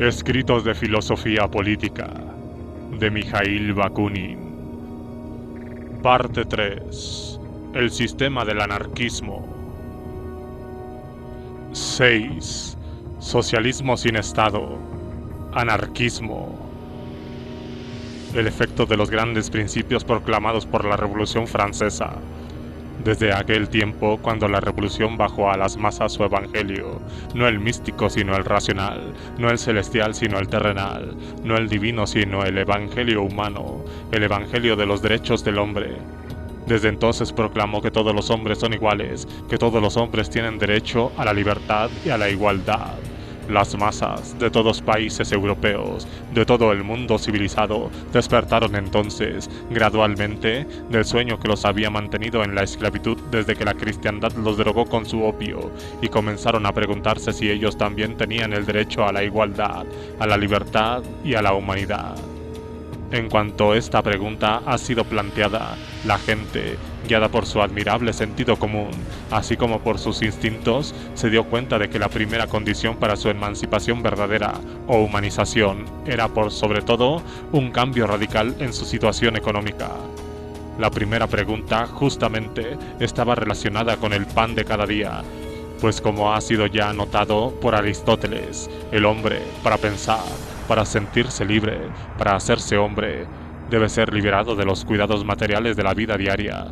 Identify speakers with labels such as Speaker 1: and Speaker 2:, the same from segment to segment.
Speaker 1: Escritos de filosofía política de Mikhail Bakunin. Parte 3. El sistema del anarquismo. 6. Socialismo sin Estado. Anarquismo. El efecto de los grandes principios proclamados por la Revolución Francesa. Desde aquel tiempo, cuando la revolución bajó a las masas su evangelio, no el místico sino el racional, no el celestial sino el terrenal, no el divino sino el evangelio humano, el evangelio de los derechos del hombre. Desde entonces proclamó que todos los hombres son iguales, que todos los hombres tienen derecho a la libertad y a la igualdad. Las masas de todos países europeos, de todo el mundo civilizado, despertaron entonces, gradualmente, del sueño que los había mantenido en la esclavitud desde que la cristiandad los drogó con su opio, y comenzaron a preguntarse si ellos también tenían el derecho a la igualdad, a la libertad y a la humanidad. En cuanto esta pregunta ha sido planteada, la gente, guiada por su admirable sentido común, así como por sus instintos, se dio cuenta de que la primera condición para su emancipación verdadera o humanización era por sobre todo un cambio radical en su situación económica. La primera pregunta justamente estaba relacionada con el pan de cada día, pues como ha sido ya notado por Aristóteles, el hombre, para pensar, para sentirse libre, para hacerse hombre, debe ser liberado de los cuidados materiales de la vida diaria.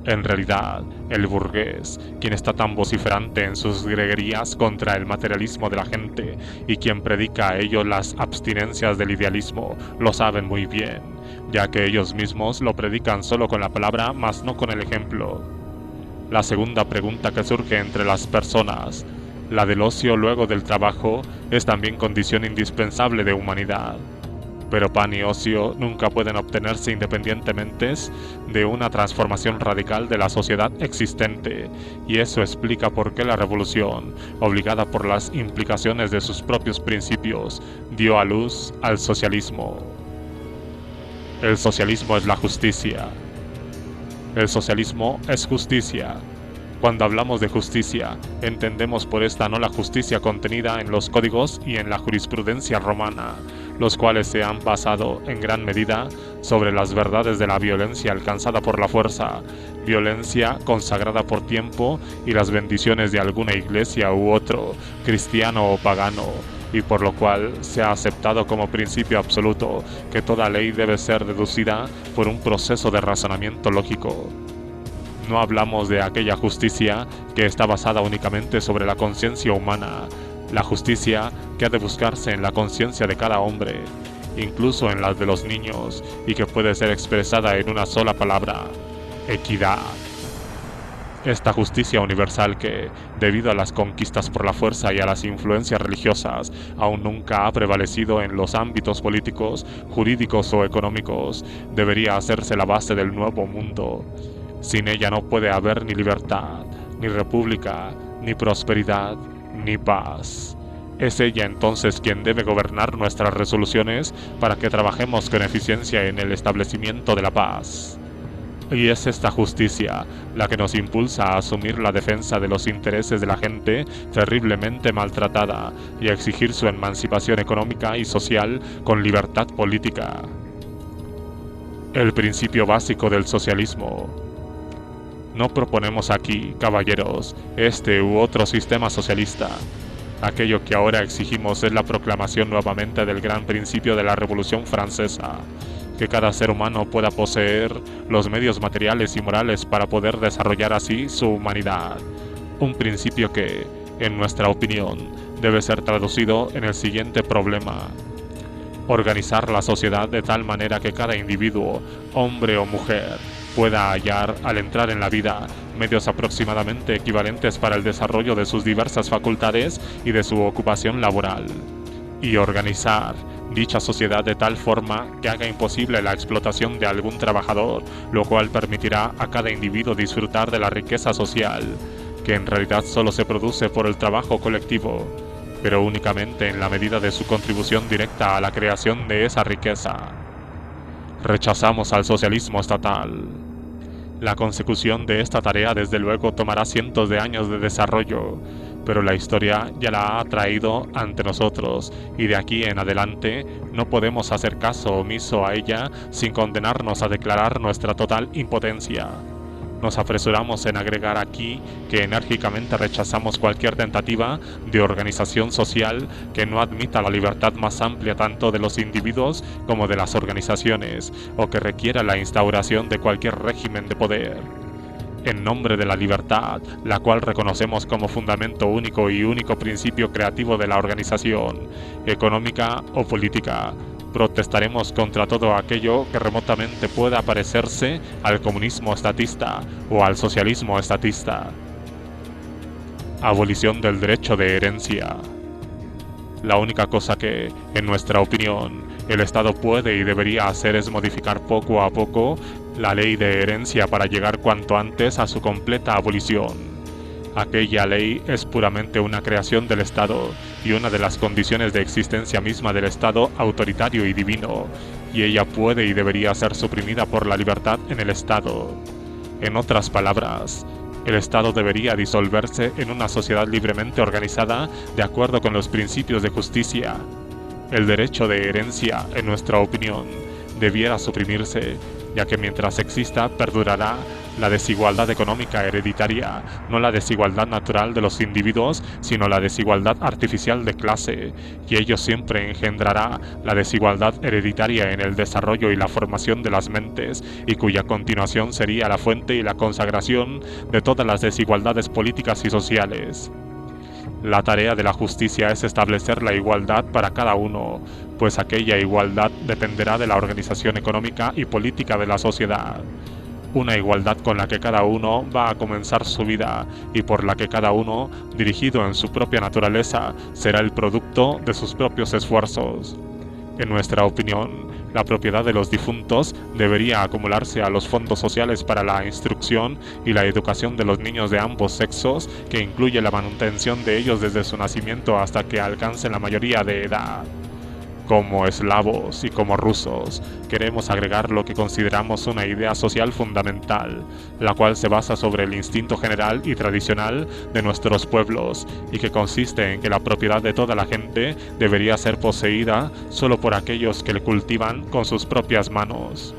Speaker 1: En realidad, el burgués, quien está tan vociferante en sus greguerías contra el materialismo de la gente y quien predica a ellos las abstinencias del idealismo, lo saben muy bien, ya que ellos mismos lo predican solo con la palabra, mas no con el ejemplo. La segunda pregunta que surge entre las personas, la del ocio luego del trabajo, es también condición indispensable de humanidad. Pero pan y ocio nunca pueden obtenerse independientemente de una transformación radical de la sociedad existente, y eso explica por qué la revolución, obligada por las implicaciones de sus propios principios, dio a luz al socialismo. El socialismo es la justicia. El socialismo es justicia. Cuando hablamos de justicia, entendemos por esta no la justicia contenida en los códigos y en la jurisprudencia romana, los cuales se han basado en gran medida sobre las verdades de la violencia alcanzada por la fuerza, violencia consagrada por tiempo y las bendiciones de alguna iglesia u otro, cristiano o pagano, y por lo cual se ha aceptado como principio absoluto que toda ley debe ser deducida por un proceso de razonamiento lógico. No hablamos de aquella justicia que está basada únicamente sobre la conciencia humana, la justicia que ha de buscarse en la conciencia de cada hombre, incluso en las de los niños, y que puede ser expresada en una sola palabra: equidad. Esta justicia universal que, debido a las conquistas por la fuerza y a las influencias religiosas, aún nunca ha prevalecido en los ámbitos políticos, jurídicos o económicos, debería hacerse la base del nuevo mundo. Sin ella no puede haber ni libertad, ni república, ni prosperidad, ni paz. Es ella entonces quien debe gobernar nuestras resoluciones para que trabajemos con eficiencia en el establecimiento de la paz. Y es esta justicia la que nos impulsa a asumir la defensa de los intereses de la gente terriblemente maltratada y a exigir su emancipación económica y social con libertad política. El principio básico del socialismo. No proponemos aquí, caballeros, este u otro sistema socialista. Aquello que ahora exigimos es la proclamación nuevamente del gran principio de la Revolución Francesa, que cada ser humano pueda poseer los medios materiales y morales para poder desarrollar así su humanidad. Un principio que, en nuestra opinión, debe ser traducido en el siguiente problema: organizar la sociedad de tal manera que cada individuo, hombre o mujer, pueda hallar, al entrar en la vida, medios aproximadamente equivalentes para el desarrollo de sus diversas facultades y de su ocupación laboral. Y organizar dicha sociedad de tal forma que haga imposible la explotación de algún trabajador, lo cual permitirá a cada individuo disfrutar de la riqueza social, que en realidad solo se produce por el trabajo colectivo, pero únicamente en la medida de su contribución directa a la creación de esa riqueza. Rechazamos al socialismo estatal. La consecución de esta tarea desde luego tomará cientos de años de desarrollo, pero la historia ya la ha traído ante nosotros y de aquí en adelante no podemos hacer caso omiso a ella sin condenarnos a declarar nuestra total impotencia. Nos apresuramos en agregar aquí que enérgicamente rechazamos cualquier tentativa de organización social que no admita la libertad más amplia tanto de los individuos como de las organizaciones, o que requiera la instauración de cualquier régimen de poder. En nombre de la libertad, la cual reconocemos como fundamento único y único principio creativo de la organización, económica o política, protestaremos contra todo aquello que remotamente pueda parecerse al comunismo estatista o al socialismo estatista. Abolición del derecho de herencia. La única cosa que, en nuestra opinión, el Estado puede y debería hacer es modificar poco a poco la ley de herencia para llegar cuanto antes a su completa abolición. Aquella ley es puramente una creación del Estado y una de las condiciones de existencia misma del Estado autoritario y divino, y ella puede y debería ser suprimida por la libertad en el Estado. En otras palabras, el Estado debería disolverse en una sociedad libremente organizada de acuerdo con los principios de justicia. El derecho de herencia, en nuestra opinión, debiera suprimirse, ya que mientras exista perdurará la desigualdad económica hereditaria, no la desigualdad natural de los individuos, sino la desigualdad artificial de clase, y ello siempre engendrará la desigualdad hereditaria en el desarrollo y la formación de las mentes, y cuya continuación sería la fuente y la consagración de todas las desigualdades políticas y sociales. La tarea de la justicia es establecer la igualdad para cada uno, pues aquella igualdad dependerá de la organización económica y política de la sociedad. Una igualdad con la que cada uno va a comenzar su vida y por la que cada uno, dirigido en su propia naturaleza, será el producto de sus propios esfuerzos. En nuestra opinión, la propiedad de los difuntos debería acumularse a los fondos sociales para la instrucción y la educación de los niños de ambos sexos, que incluye la manutención de ellos desde su nacimiento hasta que alcancen la mayoría de edad. Como eslavos y como rusos, queremos agregar lo que consideramos una idea social fundamental, la cual se basa sobre el instinto general y tradicional de nuestros pueblos, y que consiste en que la propiedad de toda la gente debería ser poseída solo por aquellos que le cultivan con sus propias manos.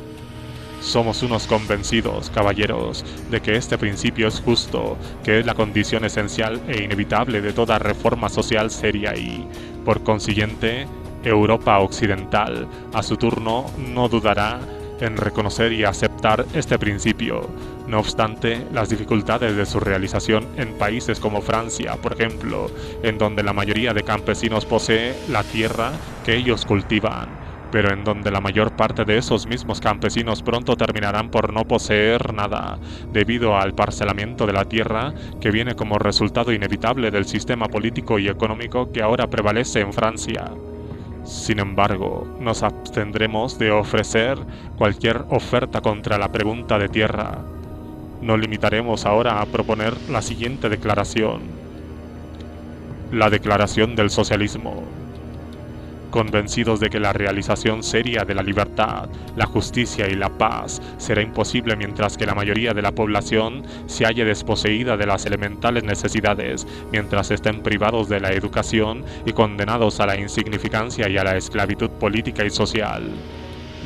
Speaker 1: Somos unos convencidos, caballeros, de que este principio es justo, que es la condición esencial e inevitable de toda reforma social seria y, por consiguiente, Europa Occidental, a su turno, no dudará en reconocer y aceptar este principio. No obstante, las dificultades de su realización en países como Francia, por ejemplo, en donde la mayoría de campesinos posee la tierra que ellos cultivan, pero en donde la mayor parte de esos mismos campesinos pronto terminarán por no poseer nada, debido al parcelamiento de la tierra que viene como resultado inevitable del sistema político y económico que ahora prevalece en Francia. Sin embargo, nos abstendremos de ofrecer cualquier oferta contra la pregunta de tierra. Nos limitaremos ahora a proponer la siguiente declaración. La declaración del socialismo. Convencidos de que la realización seria de la libertad, la justicia y la paz será imposible mientras que la mayoría de la población se halle desposeída de las elementales necesidades, mientras estén privados de la educación y condenados a la insignificancia y a la esclavitud política y social.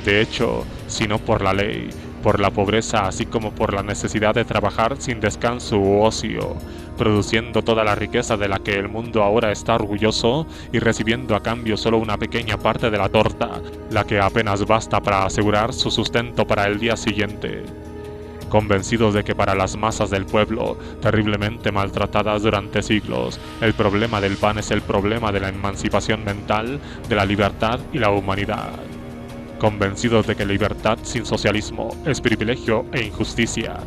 Speaker 1: De hecho, si no por la ley, por la pobreza así como por la necesidad de trabajar sin descanso u ocio, produciendo toda la riqueza de la que el mundo ahora está orgulloso y recibiendo a cambio solo una pequeña parte de la torta, la que apenas basta para asegurar su sustento para el día siguiente. Convencidos de que para las masas del pueblo, terriblemente maltratadas durante siglos, el problema del pan es el problema de la emancipación mental, de la libertad y la humanidad. Convencidos de que libertad sin socialismo es privilegio e injusticia,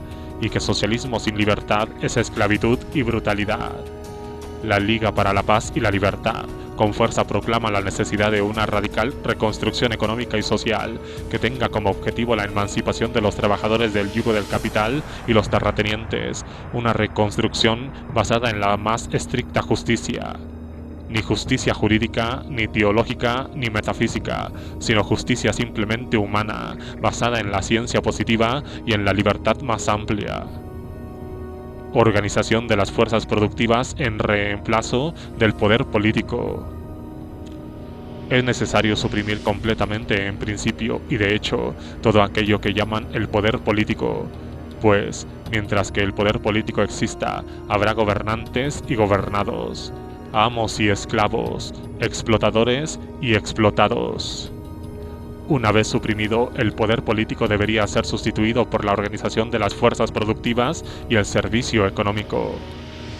Speaker 1: y que socialismo sin libertad es esclavitud y brutalidad. La Liga para la Paz y la Libertad con fuerza proclama la necesidad de una radical reconstrucción económica y social que tenga como objetivo la emancipación de los trabajadores del yugo del capital y los terratenientes, una reconstrucción basada en la más estricta justicia. Ni justicia jurídica, ni teológica, ni metafísica, sino justicia simplemente humana, basada en la ciencia positiva y en la libertad más amplia. organización de las fuerzas productivas en reemplazo del poder político. Es necesario suprimir completamente, en principio y de hecho, todo aquello que llaman el poder político, pues, mientras que el poder político exista, habrá gobernantes y gobernados, amos y esclavos, explotadores y explotados. Una vez suprimido, el poder político debería ser sustituido por la organización de las fuerzas productivas y el servicio económico.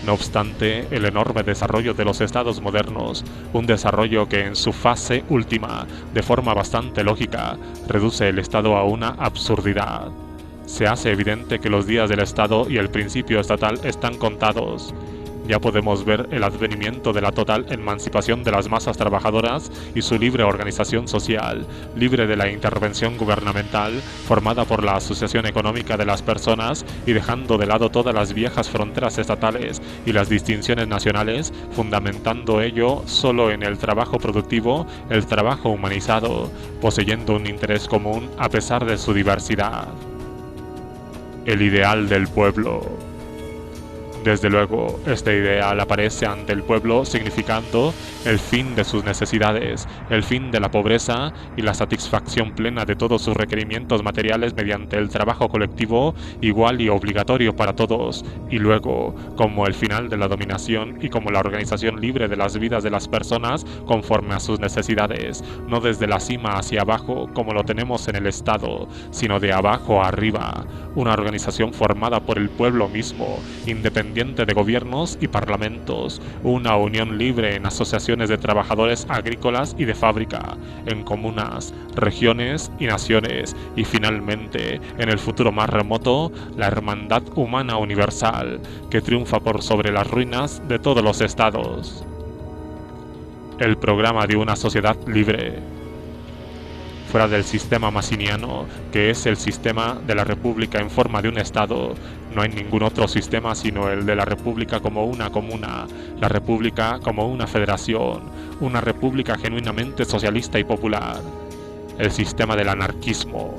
Speaker 1: No obstante, el enorme desarrollo de los estados modernos, un desarrollo que en su fase última, de forma bastante lógica, reduce el Estado a una absurdidad. Se hace evidente que los días del Estado y el principio estatal están contados. Ya podemos ver el advenimiento de la total emancipación de las masas trabajadoras y su libre organización social, libre de la intervención gubernamental, formada por la asociación económica de las personas y dejando de lado todas las viejas fronteras estatales y las distinciones nacionales, fundamentando ello solo en el trabajo productivo, el trabajo humanizado, poseyendo un interés común a pesar de su diversidad. El ideal del pueblo. Desde luego, este ideal aparece ante el pueblo significando el fin de sus necesidades, el fin de la pobreza y la satisfacción plena de todos sus requerimientos materiales mediante el trabajo colectivo igual y obligatorio para todos, y luego, como el final de la dominación y como la organización libre de las vidas de las personas conforme a sus necesidades, no desde la cima hacia abajo como lo tenemos en el Estado, sino de abajo a arriba, una organización formada por el pueblo mismo, independiente de gobiernos y parlamentos, una unión libre en asociaciones de trabajadores agrícolas y de fábrica, en comunas, regiones y naciones, y finalmente, en el futuro más remoto, la hermandad humana universal, que triunfa por sobre las ruinas de todos los estados. El programa de una sociedad libre. Fuera del sistema massiniano, que es el sistema de la república en forma de un estado, no hay ningún otro sistema sino el de la república como una comuna, la república como una federación, una república genuinamente socialista y popular, el sistema del anarquismo.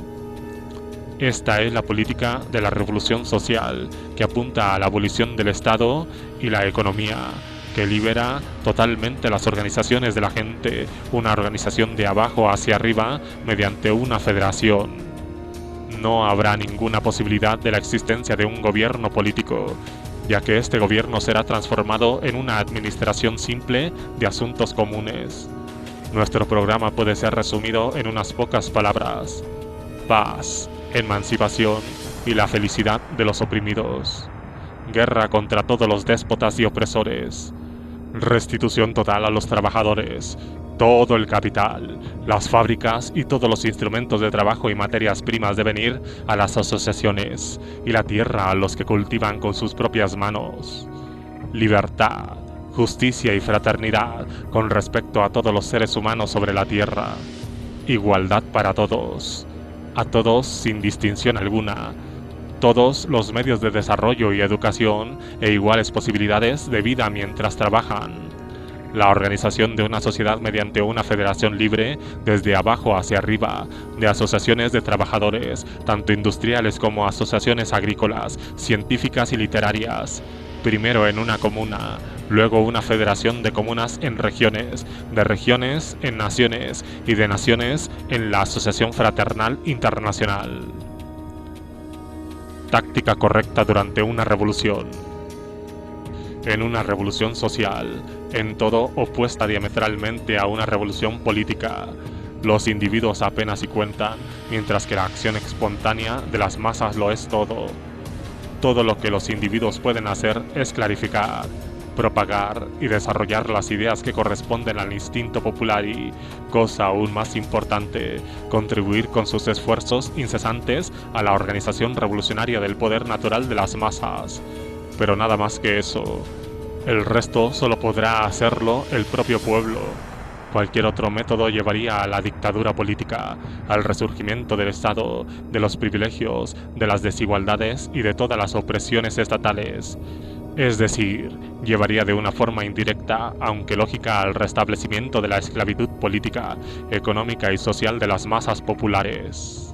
Speaker 1: Esta es la política de la revolución social, que apunta a la abolición del Estado y la economía, que libera totalmente las organizaciones de la gente, una organización de abajo hacia arriba mediante una federación. No habrá ninguna posibilidad de la existencia de un gobierno político, ya que este gobierno será transformado en una administración simple de asuntos comunes. Nuestro programa puede ser resumido en unas pocas palabras: paz, emancipación y la felicidad de los oprimidos. Guerra contra todos los déspotas y opresores. Restitución total a los trabajadores, todo el capital, las fábricas y todos los instrumentos de trabajo y materias primas deben ir a las asociaciones, y la tierra a los que cultivan con sus propias manos. Libertad, justicia y fraternidad con respecto a todos los seres humanos sobre la tierra. Igualdad para todos, a todos sin distinción alguna. Todos los medios de desarrollo y educación e iguales posibilidades de vida mientras trabajan. La organización de una sociedad mediante una federación libre, desde abajo hacia arriba, de asociaciones de trabajadores, tanto industriales como asociaciones agrícolas, científicas y literarias. Primero en una comuna, luego una federación de comunas en regiones, de regiones en naciones y de naciones en la Asociación Fraternal Internacional. Táctica correcta durante una revolución. En una revolución social, en todo opuesta diametralmente a una revolución política, los individuos apenas si cuentan, mientras que la acción espontánea de las masas lo es todo. Todo lo que los individuos pueden hacer es clarificar, propagar y desarrollar las ideas que corresponden al instinto popular y, cosa aún más importante, contribuir con sus esfuerzos incesantes a la organización revolucionaria del poder natural de las masas. Pero nada más que eso. El resto solo podrá hacerlo el propio pueblo. Cualquier otro método llevaría a la dictadura política, al resurgimiento del Estado, de los privilegios, de las desigualdades y de todas las opresiones estatales. Es decir, llevaría de una forma indirecta, aunque lógica, al restablecimiento de la esclavitud política, económica y social de las masas populares.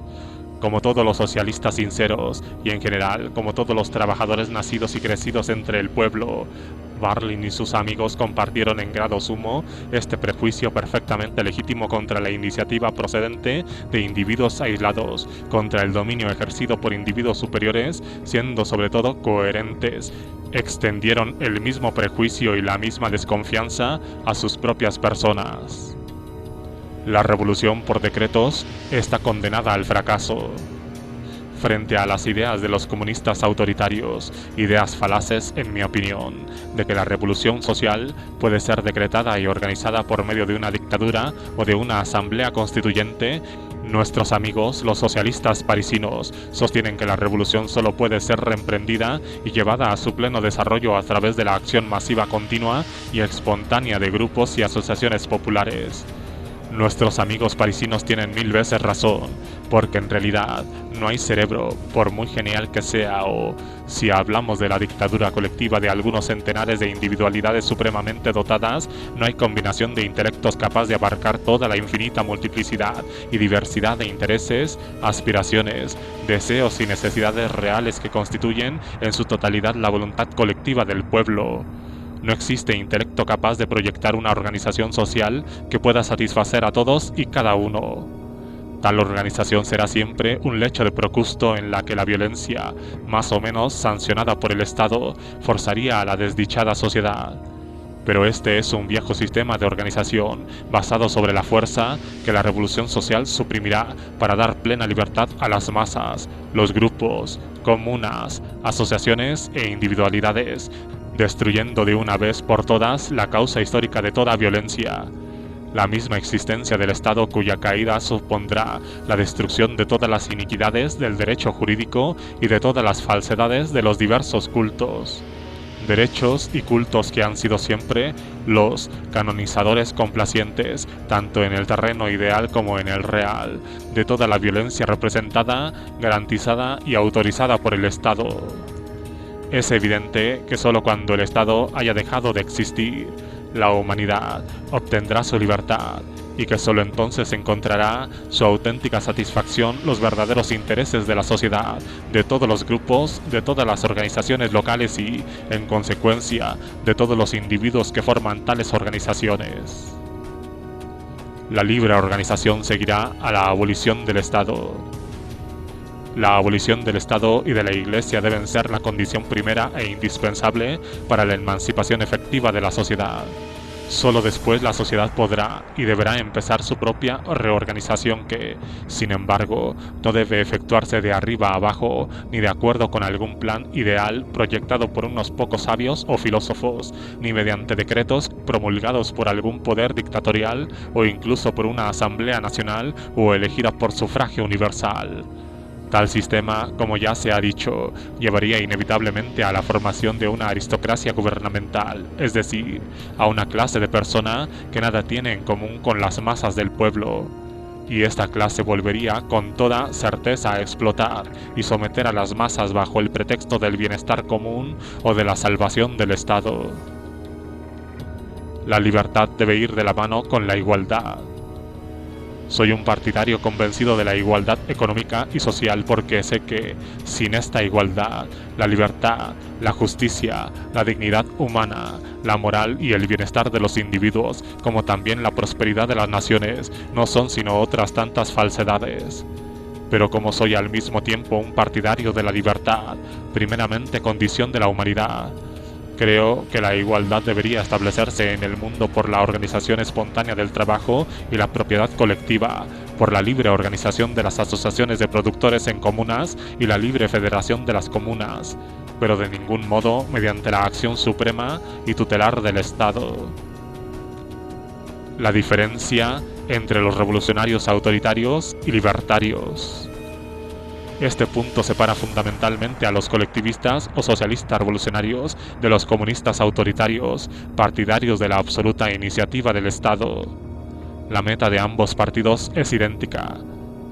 Speaker 1: Como todos los socialistas sinceros, y en general, como todos los trabajadores nacidos y crecidos entre el pueblo, Barlin y sus amigos compartieron en grado sumo este prejuicio perfectamente legítimo contra la iniciativa procedente de individuos aislados, contra el dominio ejercido por individuos superiores, siendo sobre todo coherentes. Extendieron el mismo prejuicio y la misma desconfianza a sus propias personas. La revolución por decretos está condenada al fracaso. Frente a las ideas de los comunistas autoritarios, ideas falaces, en mi opinión, de que la revolución social puede ser decretada y organizada por medio de una dictadura o de una asamblea constituyente, nuestros amigos, los socialistas parisinos, sostienen que la revolución solo puede ser reemprendida y llevada a su pleno desarrollo a través de la acción masiva continua y espontánea de grupos y asociaciones populares. Nuestros amigos parisinos tienen 1000 veces razón, porque en realidad no hay cerebro, por muy genial que sea, o, si hablamos de la dictadura colectiva de algunos centenares de individualidades supremamente dotadas, no hay combinación de intelectos capaz de abarcar toda la infinita multiplicidad y diversidad de intereses, aspiraciones, deseos y necesidades reales que constituyen en su totalidad la voluntad colectiva del pueblo. No existe intelecto capaz de proyectar una organización social que pueda satisfacer a todos y cada uno. Tal organización será siempre un lecho de Procusto en la que la violencia, más o menos sancionada por el Estado, forzaría a la desdichada sociedad. Pero este es un viejo sistema de organización basado sobre la fuerza que la revolución social suprimirá para dar plena libertad a las masas, los grupos, comunas, asociaciones e individualidades, destruyendo de una vez por todas la causa histórica de toda violencia, la misma existencia del Estado cuya caída supondrá la destrucción de todas las iniquidades del derecho jurídico y de todas las falsedades de los diversos cultos. Derechos y cultos que han sido siempre los canonizadores complacientes, tanto en el terreno ideal como en el real, de toda la violencia representada, garantizada y autorizada por el Estado. Es evidente que solo cuando el Estado haya dejado de existir, la humanidad obtendrá su libertad y que solo entonces encontrará su auténtica satisfacción los verdaderos intereses de la sociedad, de todos los grupos, de todas las organizaciones locales y, en consecuencia, de todos los individuos que forman tales organizaciones. La libre organización seguirá a la abolición del Estado. La abolición del Estado y de la Iglesia deben ser la condición primera e indispensable para la emancipación efectiva de la sociedad. Solo después la sociedad podrá y deberá empezar su propia reorganización que, sin embargo, no debe efectuarse de arriba a abajo ni de acuerdo con algún plan ideal proyectado por unos pocos sabios o filósofos, ni mediante decretos promulgados por algún poder dictatorial o incluso por una asamblea nacional o elegida por sufragio universal. Tal sistema, como ya se ha dicho, llevaría inevitablemente a la formación de una aristocracia gubernamental, es decir, a una clase de persona que nada tiene en común con las masas del pueblo. Y esta clase volvería con toda certeza a explotar y someter a las masas bajo el pretexto del bienestar común o de la salvación del Estado. La libertad debe ir de la mano con la igualdad. Soy un partidario convencido de la igualdad económica y social porque sé que, sin esta igualdad, la libertad, la justicia, la dignidad humana, la moral y el bienestar de los individuos, como también la prosperidad de las naciones, no son sino otras tantas falsedades. Pero como soy al mismo tiempo un partidario de la libertad, primeramente condición de la humanidad, creo que la igualdad debería establecerse en el mundo por la organización espontánea del trabajo y la propiedad colectiva, por la libre organización de las asociaciones de productores en comunas y la libre federación de las comunas, pero de ningún modo mediante la acción suprema y tutelar del Estado. La diferencia entre los revolucionarios autoritarios y libertarios. Este punto separa fundamentalmente a los colectivistas o socialistas revolucionarios de los comunistas autoritarios, partidarios de la absoluta iniciativa del Estado. La meta de ambos partidos es idéntica.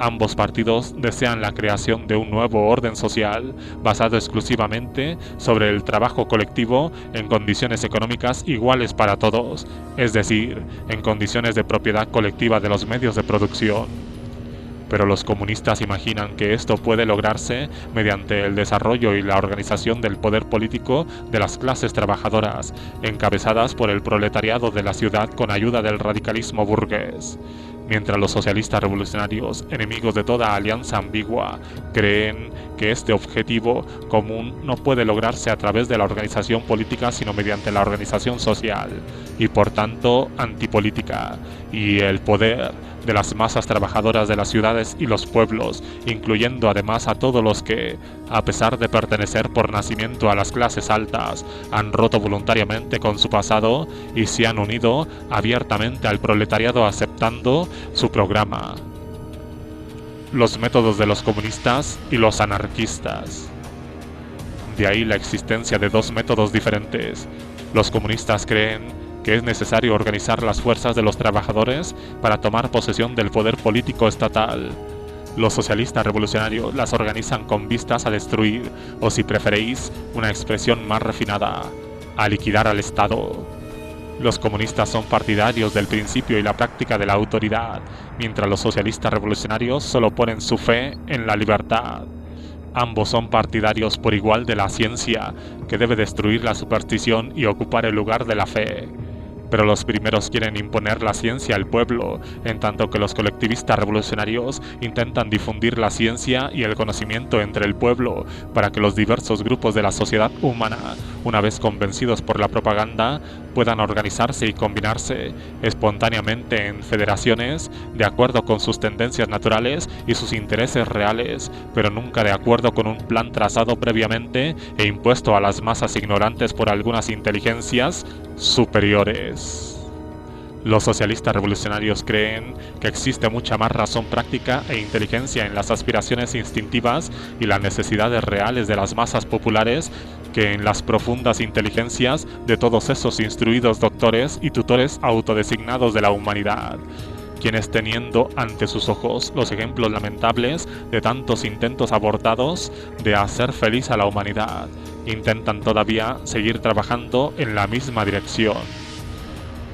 Speaker 1: Ambos partidos desean la creación de un nuevo orden social basado exclusivamente sobre el trabajo colectivo en condiciones económicas iguales para todos, es decir, en condiciones de propiedad colectiva de los medios de producción. Pero los comunistas imaginan que esto puede lograrse mediante el desarrollo y la organización del poder político de las clases trabajadoras, encabezadas por el proletariado de la ciudad con ayuda del radicalismo burgués. Mientras los socialistas revolucionarios, enemigos de toda alianza ambigua, creen que este objetivo común no puede lograrse a través de la organización política sino mediante la organización social, y por tanto antipolítica, y el poder de las masas trabajadoras de las ciudades y los pueblos, incluyendo además a todos los que, a pesar de pertenecer por nacimiento a las clases altas, han roto voluntariamente con su pasado y se han unido abiertamente al proletariado aceptando su programa. Los métodos de los comunistas y los anarquistas. De ahí la existencia de dos métodos diferentes. Los comunistas creen que es necesario organizar las fuerzas de los trabajadores para tomar posesión del poder político estatal. Los socialistas revolucionarios las organizan con vistas a destruir, o si preferéis, una expresión más refinada, a liquidar al Estado. Los comunistas son partidarios del principio y la práctica de la autoridad, mientras los socialistas revolucionarios solo ponen su fe en la libertad. Ambos son partidarios por igual de la ciencia, que debe destruir la superstición y ocupar el lugar de la fe. Pero los primeros quieren imponer la ciencia al pueblo, en tanto que los colectivistas revolucionarios intentan difundir la ciencia y el conocimiento entre el pueblo para que los diversos grupos de la sociedad humana, una vez convencidos por la propaganda, puedan organizarse y combinarse espontáneamente en federaciones de acuerdo con sus tendencias naturales y sus intereses reales, pero nunca de acuerdo con un plan trazado previamente e impuesto a las masas ignorantes por algunas inteligencias superiores. Los socialistas revolucionarios creen que existe mucha más razón práctica e inteligencia en las aspiraciones instintivas y las necesidades reales de las masas populares que en las profundas inteligencias de todos esos instruidos doctores y tutores autodesignados de la humanidad, quienes teniendo ante sus ojos los ejemplos lamentables de tantos intentos abortados de hacer feliz a la humanidad, intentan todavía seguir trabajando en la misma dirección.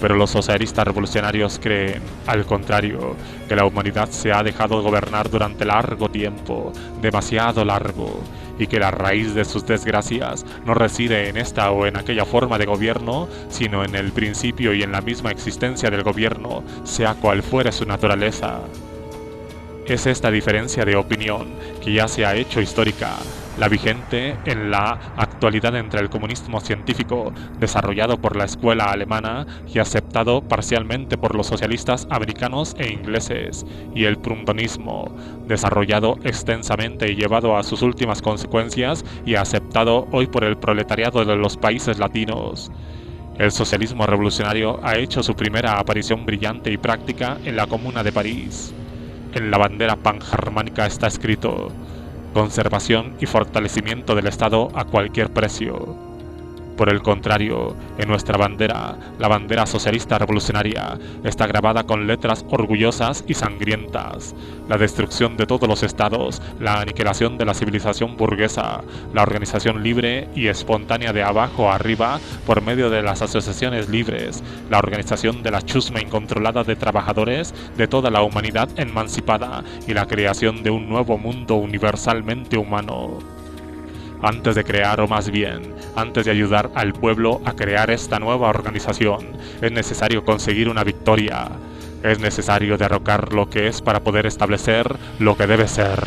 Speaker 1: Pero los socialistas revolucionarios creen, al contrario, que la humanidad se ha dejado gobernar durante largo tiempo, demasiado largo, y que la raíz de sus desgracias no reside en esta o en aquella forma de gobierno, sino en el principio y en la misma existencia del gobierno, sea cual fuere su naturaleza. Es esta diferencia de opinión, que ya se ha hecho histórica, la vigente en la actualidad entre el comunismo científico desarrollado por la escuela alemana y aceptado parcialmente por los socialistas americanos e ingleses, y el prundonismo, desarrollado extensamente y llevado a sus últimas consecuencias y aceptado hoy por el proletariado de los países latinos. El socialismo revolucionario ha hecho su primera aparición brillante y práctica en la Comuna de París. En la bandera pangermánica está escrito: conservación y fortalecimiento del Estado a cualquier precio. Por el contrario, en nuestra bandera, la bandera socialista revolucionaria, está grabada con letras orgullosas y sangrientas: la destrucción de todos los estados, la aniquilación de la civilización burguesa, la organización libre y espontánea de abajo a arriba por medio de las asociaciones libres, la organización de la chusma incontrolada de trabajadores de toda la humanidad emancipada y la creación de un nuevo mundo universalmente humano. Antes de crear, o más bien, antes de ayudar al pueblo a crear esta nueva organización, es necesario conseguir una victoria. Es necesario derrocar lo que es para poder establecer lo que debe ser.